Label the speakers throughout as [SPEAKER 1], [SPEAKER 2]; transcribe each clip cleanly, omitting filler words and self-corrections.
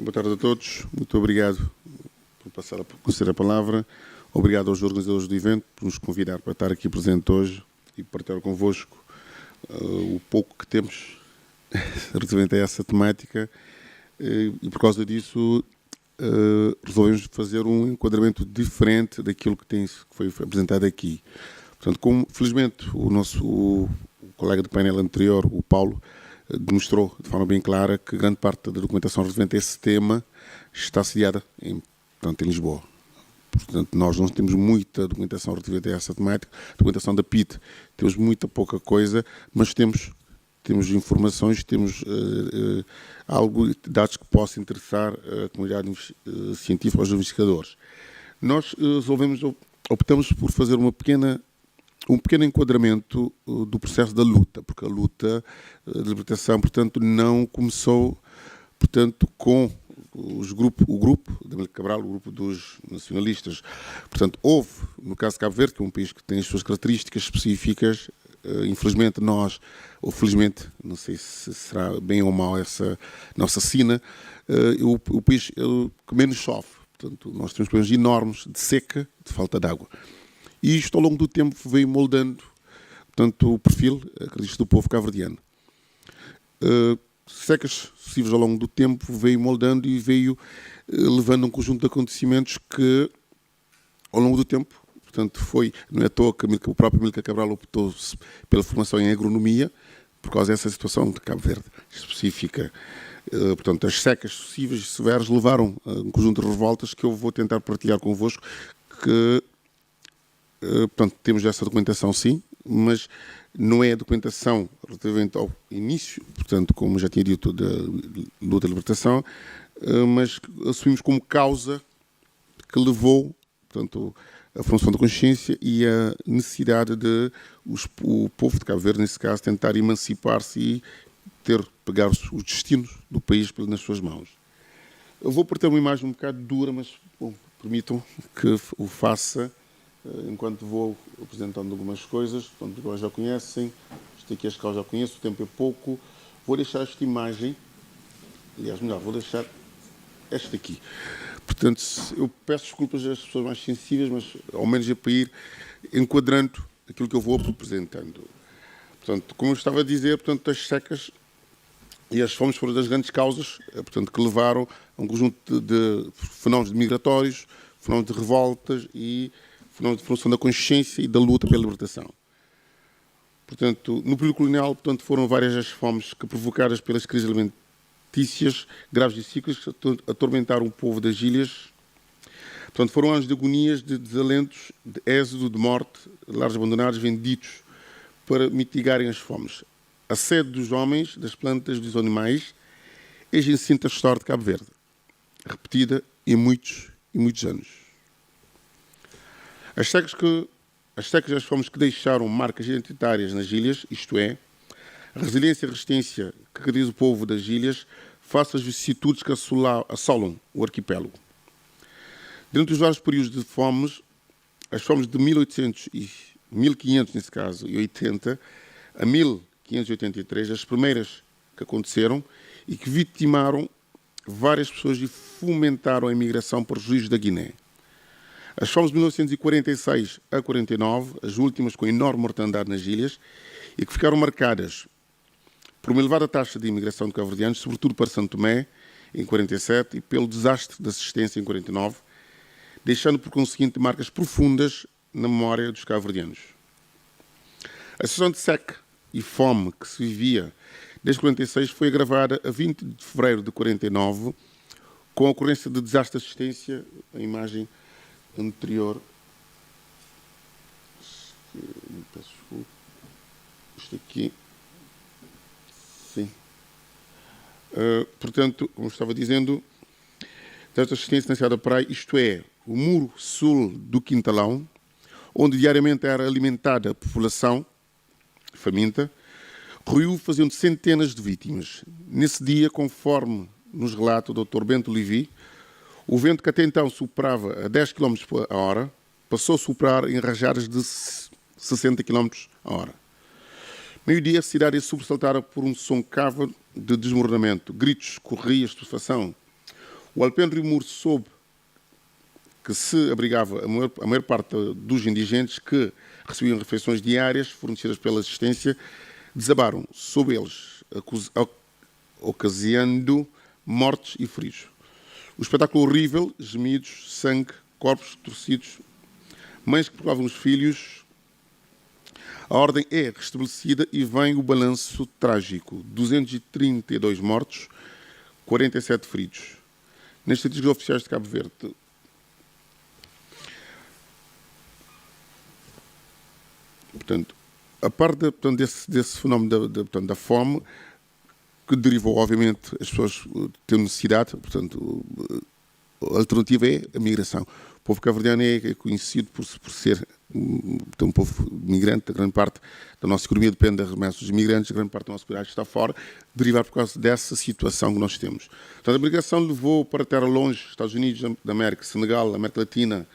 [SPEAKER 1] Boa tarde a todos. Muito obrigado por passar a conhecer a palavra. Obrigado aos organizadores do evento por nos convidar para estar aqui presente hoje e partilhar convosco o pouco que temos relativamente a essa temática. E por causa disso resolvemos fazer um enquadramento diferente daquilo que foi apresentado aqui. Portanto, como felizmente o colega do painel anterior, o Paulo, demonstrou de forma bem clara que grande parte da documentação referente a esse tema está sediada em Lisboa. Portanto, nós não temos muita documentação relativa a essa temática. A documentação da PIT temos muita pouca coisa, mas temos informações, temos dados que possam interessar a comunidade científica, aos investigadores. Nós optamos por fazer um pequeno enquadramento do processo da luta, porque a luta de libertação, portanto, não começou, portanto, com o grupo de Amílcar Cabral, o grupo dos nacionalistas. Portanto, houve, no caso de Cabo Verde, que é um país que tem as suas características específicas, infelizmente nós, ou felizmente, não sei se será bem ou mal essa nossa sina, o país que menos sofre. Portanto, nós temos problemas enormes de seca, de falta de água. E isto, ao longo do tempo, veio moldando, portanto, o perfil, acredito, do povo cabo-verdiano. Secas sucessivas ao longo do tempo veio moldando e veio levando um conjunto de acontecimentos que, ao longo do tempo, portanto, não é à toa que o próprio Amílcar Cabral optou pela formação em agronomia, por causa dessa situação de Cabo Verde específica. Portanto, as secas sucessivas e severas levaram a um conjunto de revoltas que eu vou tentar partilhar convosco, que portanto, temos essa documentação sim, mas não é a documentação relativamente ao início, portanto, como já tinha dito, da luta de libertação, mas assumimos como causa que levou, portanto, a formação da consciência e a necessidade de o povo de Cabo Verde, nesse caso, tentar emancipar-se e pegar os destinos do país nas suas mãos. Eu vou partilhar uma imagem um bocado dura, mas permitam que o faça enquanto vou apresentando algumas coisas. Portanto, agora já conhecem, isto aqui as que eu já conheço, o tempo é pouco. Vou deixar esta imagem, aliás, melhor, vou deixar esta aqui. Portanto, eu peço desculpas às pessoas mais sensíveis, mas ao menos é para ir enquadrando aquilo que eu vou apresentando. Portanto, como eu estava a dizer, portanto, as secas e as fomes foram das grandes causas, portanto, que levaram a um conjunto de fenómenos migratórios, fenómenos de revoltas e fenómenos de formação da consciência e da luta pela libertação. Portanto, no período colonial, portanto, foram várias as fomes que, provocadas pelas crises alimentícias graves e cíclicas, que atormentaram o povo das ilhas. Portanto, foram anos de agonias, de desalentos, de êxodo, de morte, lares abandonados, vendidos, para mitigarem as fomes. A sede dos homens, das plantas, dos animais, é a Jacinta história de Cabo Verde, repetida em muitos e muitos anos. As secas e as fomes que deixaram marcas identitárias nas ilhas, isto é, a resiliência e a resistência que caracteriza o povo das ilhas face às vicissitudes que assolam o arquipélago. Dentro dos vários períodos de fomes, as fomes de 1800 e 1500, nesse caso, e 80, a 1583, as primeiras que aconteceram e que vitimaram várias pessoas e fomentaram a imigração para os rios da Guiné. As fomes de 1946 a 49, as últimas com enorme mortandade nas ilhas, e que ficaram marcadas por uma elevada taxa de imigração de cabo-verdianos, sobretudo para Santo Tomé, em 47, e pelo desastre da assistência em 49, deixando, por conseguinte, marcas profundas na memória dos cabo-verdianos. A situação de seca e fome que se vivia desde 46 foi agravada a 20 de fevereiro de 49, com a ocorrência de desastre de assistência, a imagem anterior. Peço desculpa. Isto aqui. Sim. Portanto, como estava dizendo, desastre de assistência na Cidade da Praia, isto é, o muro sul do Quintalão, onde diariamente era alimentada a população faminta, ruiu fazendo centenas de vítimas. Nesse dia, conforme nos relata o Dr. Bento Levi, o vento que até então soprava a 10 km por hora passou a soprar em rajadas de 60 km a hora. Meio-dia, a cidade é sobressaltada por um som cavo de desmoronamento, gritos, correias, estupefação. O Alpendre Rimur soube que se abrigava a maior parte dos indigentes que recebiam refeições diárias fornecidas pela assistência, desabaram sobre eles, ocasionando mortes e feridos. O espetáculo horrível, gemidos, sangue, corpos torcidos, mães que procuravam os filhos. A ordem é restabelecida e vem o balanço trágico. 232 mortos, 47 feridos. Nestes estatísticas oficiais de Cabo Verde, portanto, a parte desse fenómeno da fome, que derivou, obviamente, as pessoas tendo necessidade, portanto, a alternativa é a migração. O povo cabo-verdiano é conhecido por ser um povo migrante, a grande parte da nossa economia depende das remessas dos imigrantes, a grande parte da nossa economia está fora, derivado por causa dessa situação que nós temos. Portanto, a migração levou para terra longe, Estados Unidos da América, Senegal, América Latina,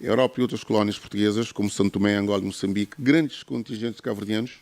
[SPEAKER 1] Europa e outras colónias portuguesas, como São Tomé, Angola e Moçambique, grandes contingentes cabo-verdianos.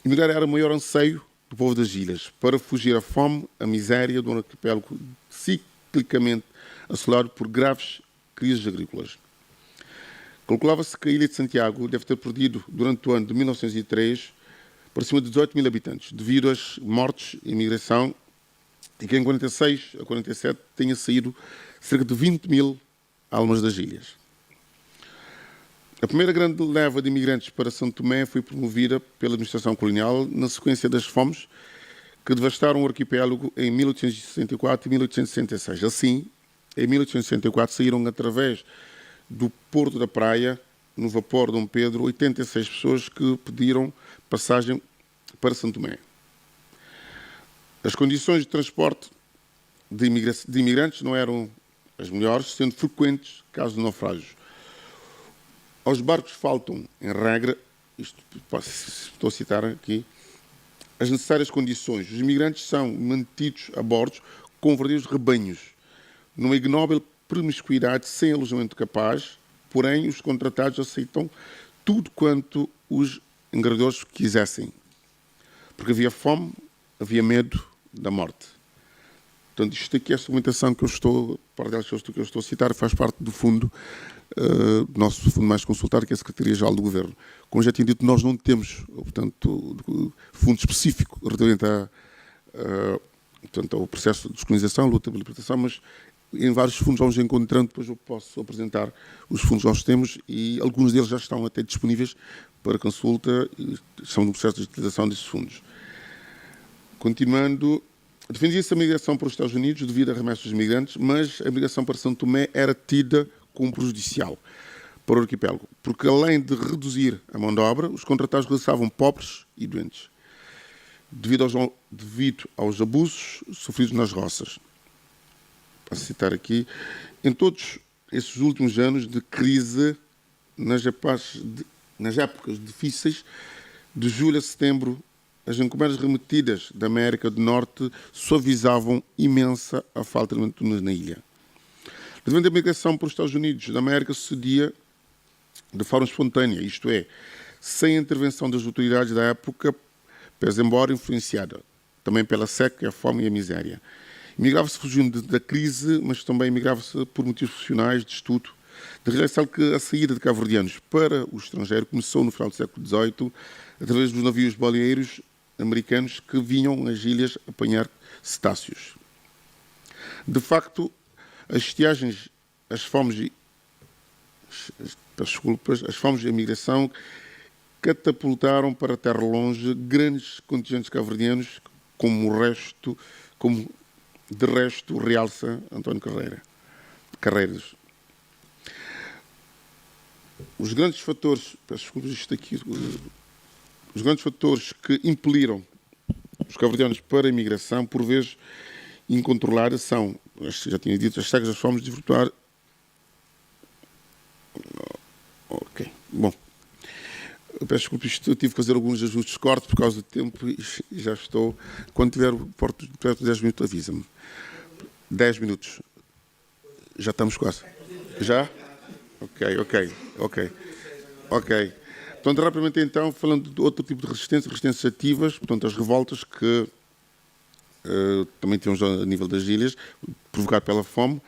[SPEAKER 1] Emigrar era o maior anseio do povo das ilhas, para fugir à fome, à miséria de um arquipélago ciclicamente assolado por graves crises agrícolas. Calculava-se que a ilha de Santiago deve ter perdido, durante o ano de 1903, por cima de 18 mil habitantes, devido às mortes e imigração, e que em 46 a 47 tenha saído cerca de 20 mil almas das ilhas. A primeira grande leva de imigrantes para São Tomé foi promovida pela administração colonial na sequência das fomes que devastaram o arquipélago em 1864 e 1866. Assim, em 1864 saíram através do Porto da Praia, no vapor Dom Pedro, 86 pessoas que pediram passagem para São Tomé. As condições de transporte de imigrantes não eram as melhores, sendo frequentes casos de naufrágios. Aos barcos faltam, em regra, isto estou a citar aqui, as necessárias condições. Os imigrantes são mantidos a bordo com verdadeiros rebanhos, numa ignóbil promiscuidade, sem alojamento capaz, porém os contratados aceitam tudo quanto os engravidadores quisessem, porque havia fome, havia medo da morte. Portanto, isto aqui é a documentação que eu estou a citar, faz parte do fundo, do nosso fundo mais consultado, que é a Secretaria-Geral do Governo. Como já tinha dito, nós não temos, portanto, fundo específico relativamente ao processo de descolonização, luta pela libertação, mas em vários fundos vamos encontrando, depois eu posso apresentar os fundos que nós temos e alguns deles já estão até disponíveis para consulta e são no processo de utilização desses fundos. Continuando, defendia-se a migração para os Estados Unidos devido a remessas dos imigrantes, mas a migração para São Tomé era tida como prejudicial para o arquipélago, porque além de reduzir a mão de obra, os contratados regressavam pobres e doentes, devido aos abusos sofridos nas roças. Para citar aqui, em todos esses últimos anos de crise, nas épocas difíceis, de julho a setembro, as encomendas remetidas da América do Norte suavizavam imensa a falta de alimento na ilha. Devendo a migração para os Estados Unidos da América sucedia de forma espontânea, isto é, sem a intervenção das autoridades da época, pese embora influenciada também pela seca, a fome e a miséria. Imigrava-se fugindo da crise, mas também imigrava-se por motivos profissionais, de estudo. De realização que a saída de cabo-verdianos para o estrangeiro começou no final do século XVIII, através dos navios baleeiros americanos que vinham às ilhas apanhar cetáceos. De facto, as estiagens, as fomes e a migração catapultaram para a terra longe grandes contingentes cabo-verdianos, como de resto realça António Carreiras. Os grandes fatores, os grandes fatores que impeliram os cabo-verdianos para a imigração, por vezes incontrolada, são, já tinha dito, as cegas das fomes de virtuar. Ok, bom. Eu peço desculpa, eu tive que fazer alguns ajustes de corte por causa do tempo e já estou. Quando tiver perto de 10 minutos, avisa-me. 10 minutos. Já estamos quase. Já? Ok. Portanto, rapidamente então, falando de outro tipo de resistências ativas, portanto, as revoltas que também temos a nível das ilhas, provocado pela fome.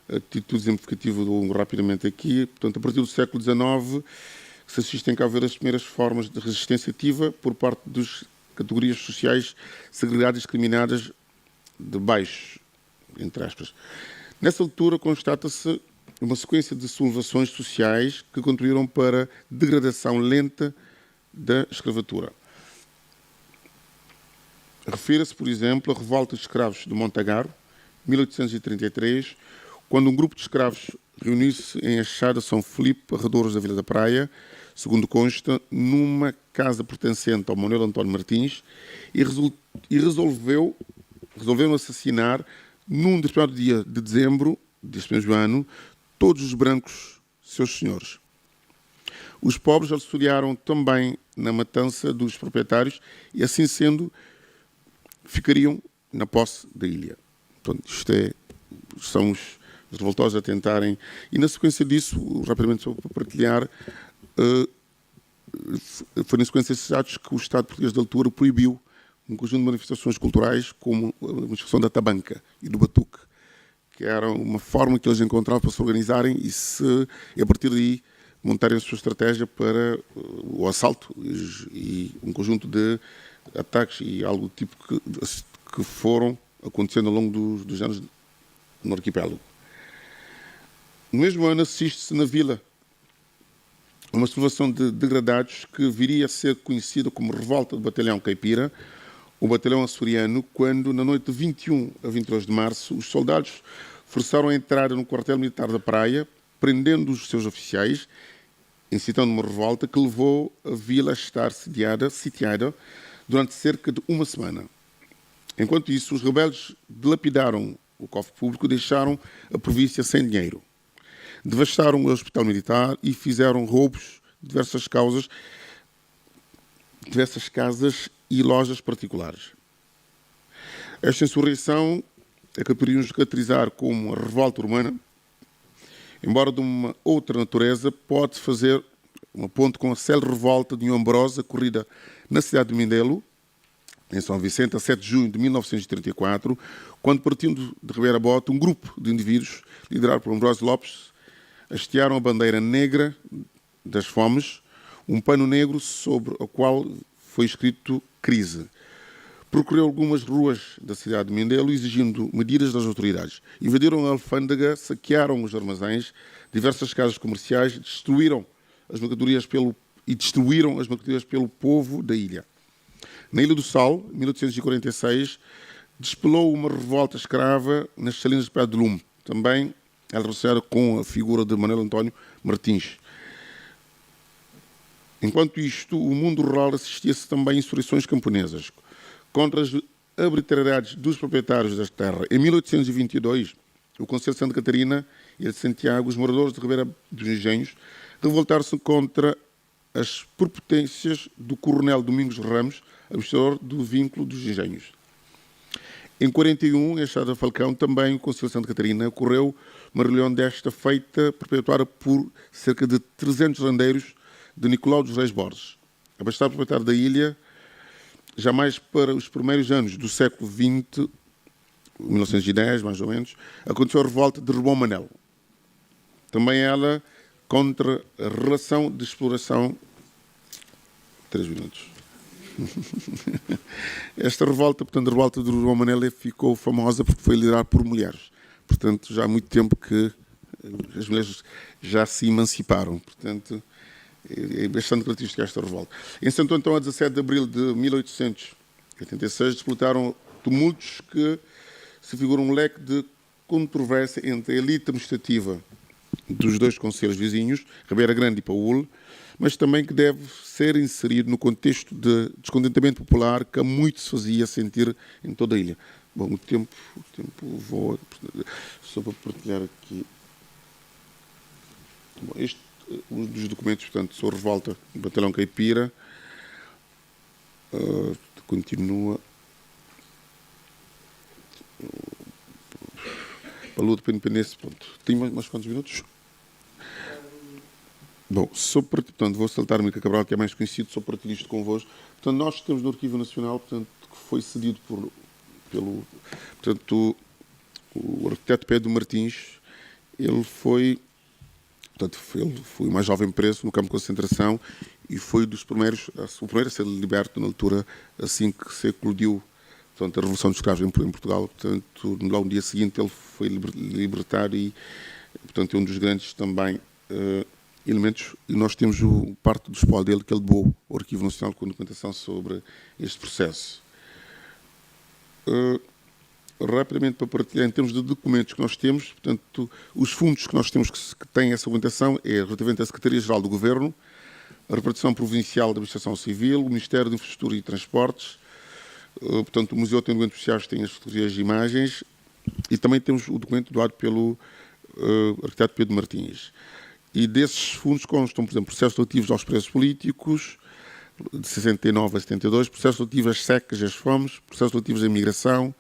[SPEAKER 1] A título exemplificativo dou rapidamente aqui. Portanto, a partir do século XIX, se assistem cá a ver as primeiras formas de resistência ativa por parte das categorias sociais segregadas e discriminadas de baixo, entre aspas. Nessa altura, constata-se uma sequência de sublevações sociais que contribuíram para a degradação lenta da escravatura. Refira-se, por exemplo, a revolta de escravos de Montagaro, 1833, quando um grupo de escravos reuniu-se em Achada São Filipe, arredores da Vila da Praia, segundo consta, numa casa pertencente ao Manuel António Martins, e resolveram assassinar, num determinado dia de dezembro deste mesmo ano, todos os brancos seus senhores. Os pobres auxiliaram também na matança dos proprietários e, assim sendo, ficariam na posse da ilha. Portanto, são os revoltosos a tentarem... E, na sequência disso, rapidamente só para partilhar, foi na sequência desses atos que o Estado português da altura proibiu um conjunto de manifestações culturais, como a manifestação da tabanca e do batuque, que era uma forma que eles encontravam para se organizarem e a partir daí, montarem a sua estratégia para o assalto e um conjunto de ataques e algo do tipo que foram acontecendo ao longo dos anos no arquipélago. No mesmo ano assiste-se na vila uma situação de degradados que viria a ser conhecida como Revolta do Batalhão Caipira, o batalhão açoriano, quando, na noite de 21 a 22 de março, os soldados forçaram a entrada no quartel militar da Praia, prendendo os seus oficiais, incitando uma revolta que levou a vila a estar sitiada durante cerca de uma semana. Enquanto isso, os rebeldes dilapidaram o cofre público e deixaram a província sem dinheiro. Devastaram o hospital militar e fizeram roubos de diversas casas e lojas particulares. Esta insurreição é que poderíamos caracterizar como a revolta urbana, embora de uma outra natureza, pode fazer uma ponte com a célere revolta de Ambrosa, ocorrida na cidade de Mindelo, em São Vicente, a 7 de junho de 1934, quando, partindo de Ribeira Bota, um grupo de indivíduos, liderado por Ambrósio Lopes, hastearam a bandeira negra das fomes, um pano negro sobre o qual foi escrito crise. Percorreu algumas ruas da cidade de Mindelo exigindo medidas das autoridades. Invadiram a alfândega, saquearam os armazéns, diversas casas comerciais, destruíram as mercadorias pelo povo da ilha. Na Ilha do Sal, em 1846, despelou uma revolta escrava nas salinas de Praia de Lume, também ela relacionada com a figura de Manuel António Martins. Enquanto isto, o mundo rural assistia-se também a insurreições camponesas contra as arbitrariedades dos proprietários das terras. Em 1822, o Conselho de Santa Catarina e de Santiago, os moradores de Ribeira dos Engenhos, revoltaram-se contra as prepotências do coronel Domingos Ramos, administrador do vínculo dos Engenhos. Em 41, em Estrada Falcão, também o Conselho de Santa Catarina, ocorreu uma reunião desta feita, perpetuada por cerca de 300 rendeiros de Nicolau dos Reis Borges. Abastado proprietário da ilha, jamais para os primeiros anos do século XX, 1910, mais ou menos, aconteceu a revolta de Rebom Manel. Também ela contra a relação de exploração... 3 minutos. Esta revolta, portanto, a revolta de Rebom Manel ficou famosa porque foi liderada por mulheres. Portanto, já há muito tempo que as mulheres já se emanciparam. Portanto, é bastante característica esta revolta. Em Santo Antão, a 17 de abril de 1886, disputaram tumultos que se figuram um leque de controvérsia entre a elite administrativa dos dois concelhos vizinhos, Ribeira Grande e Paúl, mas também que deve ser inserido no contexto de descontentamento popular que muito se fazia sentir em toda a ilha. Bom, o tempo voa, só para partilhar aqui. Bom, este um dos documentos, portanto, sobre a revolta do Batalhão Caipira. Continua. A luta pela independência, pronto. Tem mais quantos minutos? Bom, portanto, vou saltar o Mica Cabral, que é mais conhecido, só partilho isto convosco. Portanto, nós temos no Arquivo Nacional, portanto, que foi cedido pelo... Portanto, o arquiteto Pedro Martins, ele foi o mais jovem preso no campo de concentração e foi dos primeiros, o primeiro a ser liberto na altura, assim que se eclodiu, portanto, a Revolução dos Escravos em Portugal. Portanto, no dia seguinte ele foi libertado e, portanto, é um dos grandes também elementos. E nós temos parte do espólio dele que ele doou ao Arquivo Nacional com documentação sobre este processo. Rapidamente para partilhar, em termos de documentos que nós temos, portanto, os fundos que nós temos que têm essa orientação é relativamente à Secretaria-Geral do Governo, a Repartição Provincial da Administração Civil, o Ministério de Infraestrutura e Transportes, portanto, o Museu tem documentos sociais, tem as fotografias e imagens, e também temos o documento doado pelo arquiteto Pedro Martins. E desses fundos constam, por exemplo, processos relativos aos presos políticos, de 69 a 72, processos relativos às secas e às fomes, processos relativos à imigração,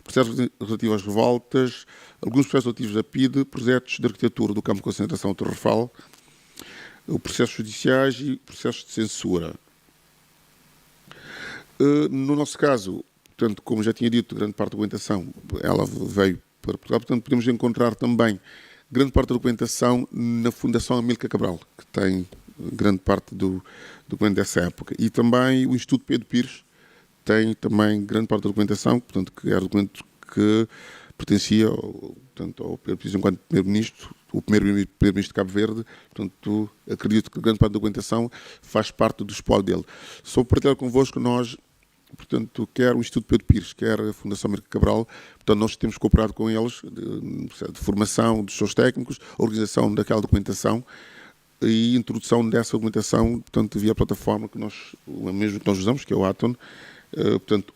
[SPEAKER 1] processos relativos às revoltas, alguns processos relativos à PIDE, projetos de arquitetura do campo de concentração do Torrefal, processos judiciais e processos de censura. No nosso caso, portanto, como já tinha dito, grande parte da documentação ela veio para Portugal, portanto, podemos encontrar também grande parte da documentação na Fundação Amílcar Cabral, que tem grande parte do documento dessa época. E também o Instituto Pedro Pires tem também grande parte da documentação, portanto, que era documento que pertencia portanto, ao Pedro Pires enquanto primeiro-ministro, o primeiro-ministro de Cabo Verde. Portanto, acredito que grande parte da documentação faz parte do espólio dele. Só para partilhar convosco, nós, portanto, quer o Instituto Pedro Pires, quer a Fundação Amílcar Cabral, portanto, nós temos cooperado com eles de formação dos seus técnicos, organização daquela documentação e introdução dessa documentação, portanto, via a plataforma que nós, o mesmo que nós usamos, que é o Aton. Portanto,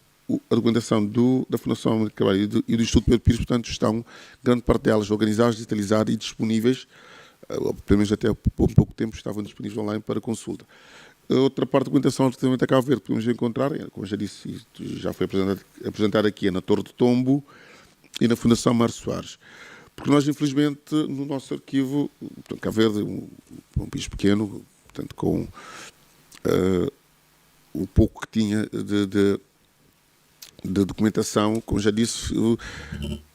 [SPEAKER 1] a documentação da Fundação Amílcar Cabral e do Instituto Pedro Pires, portanto, estão, grande parte delas, organizadas, digitalizadas e disponíveis, pelo menos até há pouco tempo estavam disponíveis online para consulta. Outra parte da documentação relativamente a Cabo Verde que podemos encontrar, como já disse, já foi apresentado aqui, é na Torre de Tombo e na Fundação Mário Soares. Porque nós, infelizmente, no nosso arquivo, portanto, Cabo Verde é um país pequeno, portanto, com o pouco que tinha de documentação, como já disse,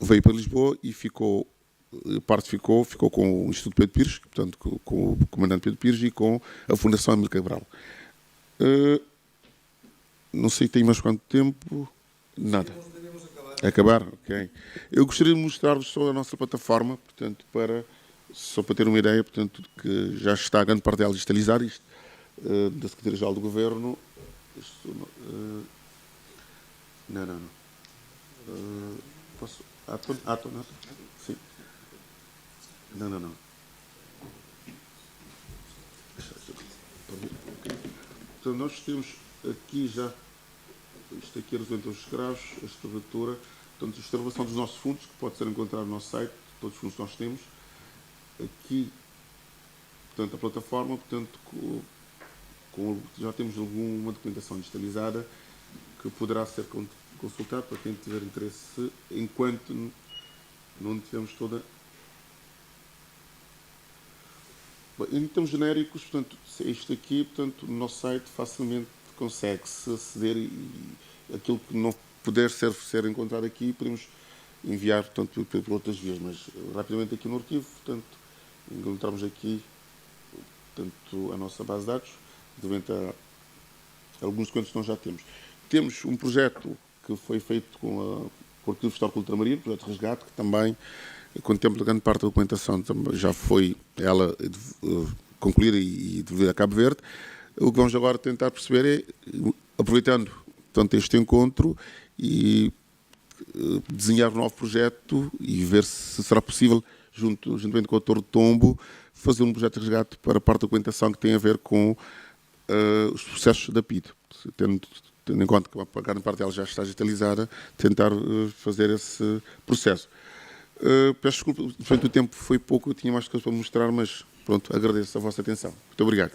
[SPEAKER 1] veio para Lisboa e ficou com o Instituto Pedro Pires, portanto, com o comandante Pedro Pires e com a Fundação Amílcar Cabral. Não sei, tem mais quanto tempo? Nada. Acabar? Ok. Eu gostaria de mostrar-vos só a nossa plataforma, portanto, só para ter uma ideia, portanto, que já está a grande parte dela digitalizada, isto, da Secretaria-Geral do Governo. Não. Posso? Aton, não? Sim. Não. Então, nós temos aqui já, isto aqui representa os escravos, a escravatura, portanto, a escravação dos nossos fundos, que pode ser encontrado no nosso site, todos os fundos que nós temos. Aqui, portanto, a plataforma, portanto, já temos alguma documentação digitalizada que poderá ser consultada para quem tiver interesse, enquanto não tivermos toda. Em termos genéricos, portanto, isto aqui, portanto, no nosso site facilmente consegue-se aceder e aquilo que não puder ser encontrado aqui, podemos enviar, portanto, por outras vias, mas rapidamente aqui no arquivo, portanto, encontramos aqui, portanto, a nossa base de dados, devendo a alguns documentos que nós já temos. Temos um projeto que foi feito com o Arquivo Histórico Ultramarino, projeto de resgate, que também contempla grande parte da documentação, já foi ela concluída e devolvida a Cabo Verde. O que vamos agora tentar perceber é, aproveitando, portanto, este encontro, e desenhar um novo projeto e ver se será possível, juntamente com a Torre de Tombo, fazer um projeto de resgate para a parte da documentação que tem a ver com os processos da PIDE. Tendo em conta que a grande parte dela já está digitalizada, tentar fazer esse processo. Peço desculpa, durante o tempo foi pouco, eu tinha mais coisas para mostrar, mas pronto, agradeço a vossa atenção. Muito obrigado.